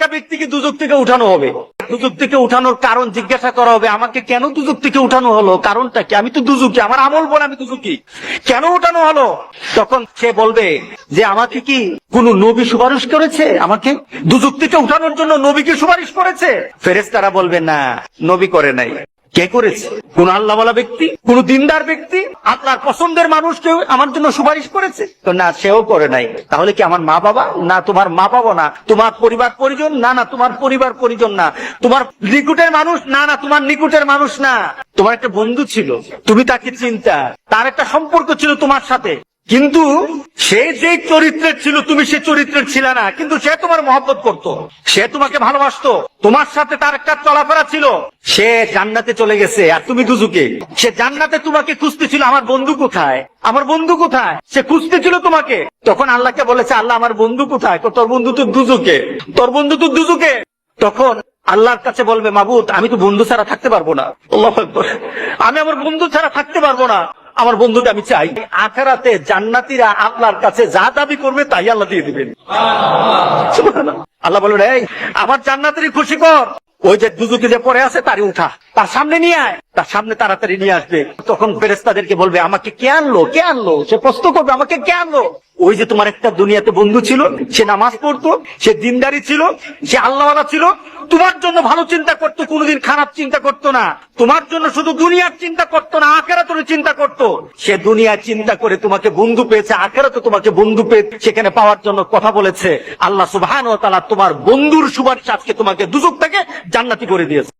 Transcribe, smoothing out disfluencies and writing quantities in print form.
একটা ব্যক্তিকে দুজক থেকে উঠানো হবে, দুজক থেকে উঠানোর কারণ জিজ্ঞাসা করা হবে, আমাকে কেন দুজক থেকে উঠানো হলো, কারণটা কি? আমি তো দুজকি, আমার আমল বলে আমি দুজকি, কেন উঠানো হলো? তখন সে বলবে যে আমাকে কি কোন নবী সুপারিশ করেছে? আমাকে দুজক থেকে উঠানোর জন্য নবীকে সুপারিশ করেছে? ফেরেশতারা বলবে না, নবী করে নাই। কে করেছে? কোন আল্লাহওয়ালা ব্যক্তি, কোন দিনদার ব্যক্তি, আপনার পছন্দের মানুষ কেউ আমার জন্য সুপারিশ করেছে? তো না, সেও করে নাই। তাহলে কি আমার মা বাবা? না, তোমার মা বাবা না। তোমার পরিবার পরিজন? না, না, তোমার পরিবার পরিজন না। তোমার নিকুটের মানুষ? না, না, তোমার নিকুটের মানুষ না। তোমার একটা বন্ধু ছিল, তুমি তাকে চিন্তা, তার একটা সম্পর্ক ছিল তোমার সাথে, কিন্তু সে যে চরিত্রের ছিল তুমি সে চরিত্রের ছিল না, কিন্তু সে তোমার মহব্বত করত, সে তোমাকে ভালোবাসতো, তোমার সাথে তার একটা চলাফেরা ছিল। সে জান্নাতে চলে গেছে আর তুমি দুজকে। সে জান্নাতে তোমাকে খুঁজতেছিল, আমার বন্ধু কোথায়, আমার বন্ধু কোথায়, সে খুঁজতেছিল তোমাকে। তখন আল্লাহকে বলেছে, আল্লাহ আমার বন্ধু কোথায়? তোর বন্ধু তো দুজকে, তোর বন্ধু তো দুজকে। তখন আল্লাহর কাছে বলবে, মাবুদ আমি তো বন্ধু ছাড়া থাকতে পারবো না, আল্লাহু আকবার, আমি আমার বন্ধু ছাড়া থাকতে পারবো না, আমার বন্ধুটা আমি চাই। আখিরাতে জান্নাতীরা আল্লাহর কাছে যা দাবি করবে তাই আল্লাহ দিয়ে দিবেন। সুবহানাল্লাহ। আল্লাহ বলবেন, এই আমার জান্নাতেরই খুশি কর, ওই যে দুজকে যে পড়ে আছে তারই উঠা, তার সামনে নিয়ে আয়, তার সামনে তাড়াতাড়ি নিয়ে আসবে। তখন ফেরেশতাদেরকে বলবে, আমাকে কে আনলো, কে আনলো? সে প্রশ্ন করবে, আমাকে কে আনলো? ওই যে তোমার একটা দুনিয়াতে বন্ধু ছিল, সে নামাজ পড়তো, সে দিনদারি ছিল, সে আল্লাহওয়ালা ছিল, তোমার জন্য ভালো চিন্তা করতো, কোনোদিন খারাপ চিন্তা করতো না, তোমার জন্য শুধু দুনিয়ার চিন্তা করতো না, আখিরাতের চিন্তা করতো। সে দুনিয়ার চিন্তা করে তোমাকে বন্ধু পেয়েছে, আখিরাতে তোমাকে বন্ধু পেয়ে সেখানে পাওয়ার জন্য কথা বলেছে। আল্লাহ সুবহানাহু ওয়া তাআলা তোমার বন্ধুর সুপারিশ আজকে তোমাকে দুজক থেকে জান্নাতি করে দিয়েছে।